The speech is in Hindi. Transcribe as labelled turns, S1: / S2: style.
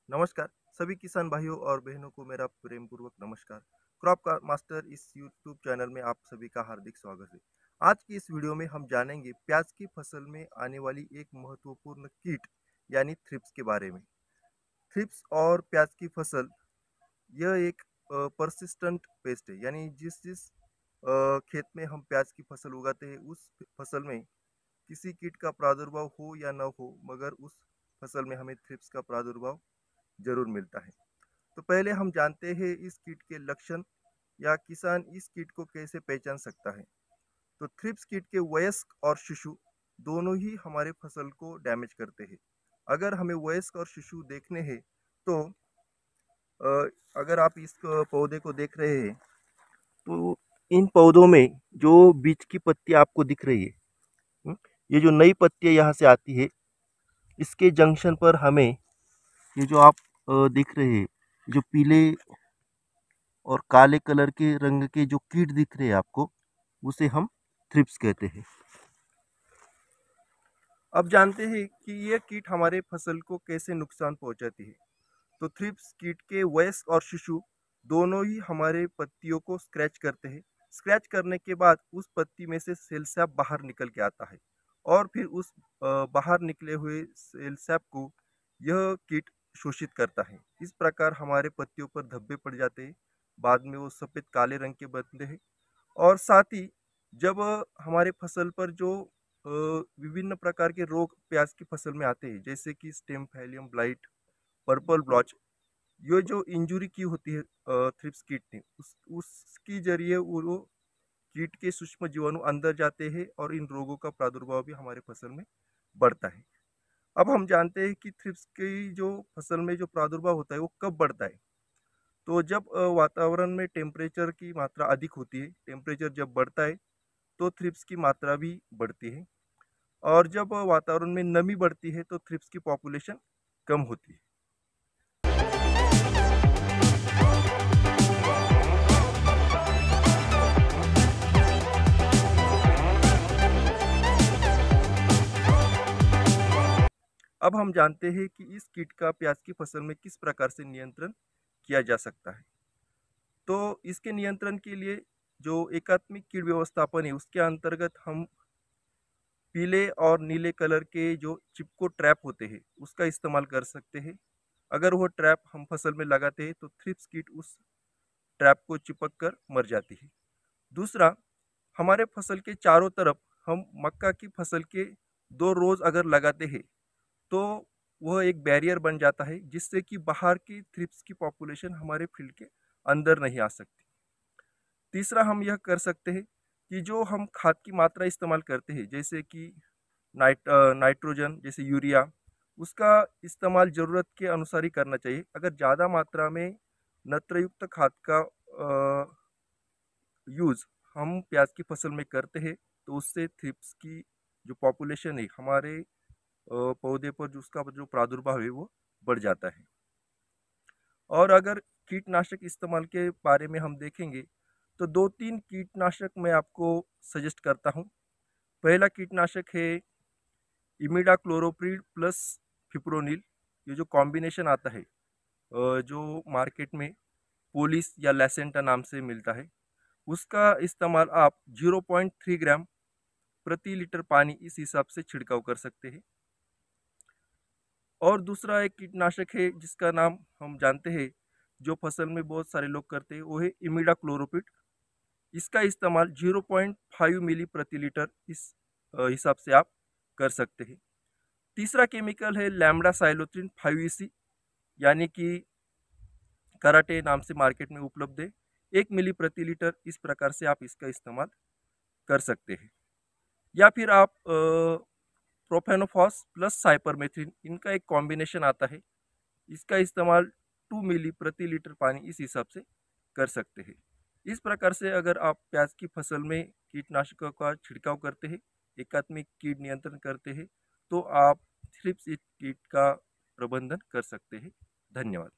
S1: नमस्कार सभी किसान भाइयों और बहनों को मेरा प्रेम पूर्वक नमस्कार। क्रॉप का मास्टर इस यूट्यूब चैनल में आप सभी का हार्दिक स्वागत है। आज की इस वीडियो में हम जानेंगे प्याज की फसल में आने वाली एक महत्वपूर्ण कीट यानी थ्रिप्स के बारे में। थ्रिप्स और प्याज की फसल यह एक परसिस्टेंट पेस्ट है, यानी जिस जिस खेत में हम प्याज की फसल उगाते हैं उस फसल में किसी कीट का प्रादुर्भाव हो या न हो, मगर उस फसल में हमें थ्रिप्स का प्रादुर्भाव जरूर मिलता है। तो पहले हम जानते हैं इस कीट के लक्षण या किसान इस कीट को कैसे पहचान सकता है। तो थ्रिप्स कीट के वयस्क और शिशु दोनों ही हमारे फसल को डैमेज करते हैं। अगर हमें वयस्क और शिशु देखने हैं तो अ, अगर आप इस पौधे को देख रहे हैं तो इन पौधों में जो बीच की पत्ती आपको दिख रही है, हम्म, ये जो नई पत्तियां यहाँ से आती है, इसके जंक्शन पर हमें ये जो आप देख रहे हैं, जो पीले और काले कलर के रंग के जो कीट दिख रहे हैं आपको, उसे हम थ्रिप्स कहते हैं। अब जानते हैं कि ये कीट हमारे फसल को कैसे नुकसान पहुंचाती है। तो थ्रिप्स कीट के वयस्क और शिशु दोनों ही हमारे पत्तियों को स्क्रैच करते हैं। स्क्रैच करने के बाद उस पत्ती में से सेल सैप बाहर निकल के आता है और फिर उस बाहर निकले हुए सेल सैप को यह कीट शोषित करता है। इस प्रकार हमारे पत्तियों पर धब्बे पड़ जाते हैं, बाद में वो सफ़ेद काले रंग के बनते हैं। और साथ ही जब हमारे फसल पर जो विभिन्न प्रकार के रोग प्याज की फसल में आते हैं, जैसे कि स्टेम फैलियम ब्लाइट, पर्पल ब्लॉच, ये जो इंजुरी की होती है थ्रिप्स कीट ने, उसकी जरिए वो कीट के सूक्ष्म जीवाणु अंदर जाते हैं और इन रोगों का प्रादुर्भाव भी हमारे फसल में बढ़ता है। अब हम जानते हैं कि थ्रिप्स की जो फसल में जो प्रादुर्भाव होता है वो कब बढ़ता है। तो जब वातावरण में टेम्परेचर की मात्रा अधिक होती है, टेम्परेचर जब बढ़ता है तो थ्रिप्स की मात्रा भी बढ़ती है। और जब वातावरण में नमी बढ़ती है तो थ्रिप्स की पॉपुलेशन कम होती है। अब हम जानते हैं कि इस कीट का प्याज की फसल में किस प्रकार से नियंत्रण किया जा सकता है। तो इसके नियंत्रण के लिए जो एकात्मिक कीट व्यवस्थापन है उसके अंतर्गत हम पीले और नीले कलर के जो चिपको ट्रैप होते हैं उसका इस्तेमाल कर सकते हैं। अगर वो ट्रैप हम फसल में लगाते हैं तो थ्रिप्स कीट उस ट्रैप को चिपक कर मर जाती है। दूसरा, हमारे फसल के चारों तरफ हम मक्का की फसल के 2 रोज़ अगर लगाते हैं तो वह एक बैरियर बन जाता है, जिससे कि बाहर की थ्रिप्स की पॉपुलेशन हमारे फील्ड के अंदर नहीं आ सकती। तीसरा, हम यह कर सकते हैं कि जो हम खाद की मात्रा इस्तेमाल करते हैं, जैसे कि नाइट्रोजन जैसे यूरिया, उसका इस्तेमाल ज़रूरत के अनुसार ही करना चाहिए। अगर ज़्यादा मात्रा में नत्रयुक्त खाद का यूज़ हम प्याज की फसल में करते हैं तो उससे थ्रिप्स की जो पॉपुलेशन है हमारे पौधे पर जो उसका जो प्रादुर्भाव है वो बढ़ जाता है। और अगर कीटनाशक इस्तेमाल के बारे में हम देखेंगे तो 2-3 कीटनाशक मैं आपको सजेस्ट करता हूँ। पहला कीटनाशक है इमिडाक्लोरोप्रिड प्लस फिप्रोनिल। ये जो कॉम्बिनेशन आता है जो मार्केट में पोलिस या लैसेंटा नाम से मिलता है, उसका इस्तेमाल आप 0.3 ग्राम प्रति लीटर पानी इस हिसाब से छिड़काव कर सकते हैं। और दूसरा एक कीटनाशक है जिसका नाम हम जानते हैं, जो फसल में बहुत सारे लोग करते हैं, वो है इमिडाक्लोरोपिड। इसका इस्तेमाल 0.5 मिली प्रति लीटर इस हिसाब से आप कर सकते हैं। तीसरा केमिकल है लैम्बडा साइलोथ्रिन 5 EC, यानी कि कराटे नाम से मार्केट में उपलब्ध है। 1 मिली प्रति लीटर, इस प्रकार से आप इसका इस्तेमाल कर सकते हैं। या फिर आप प्रोफेनोफॉस प्लस साइपरमेथ्रिन, इनका एक कॉम्बिनेशन आता है, इसका इस्तेमाल 2 मिली प्रति लीटर पानी इस हिसाब से कर सकते हैं। इस प्रकार से अगर आप प्याज की फसल में कीटनाशकों का छिड़काव करते हैं, एकात्मिक कीट नियंत्रण करते हैं, तो आप थ्रिप्स कीट का प्रबंधन कर सकते हैं। धन्यवाद।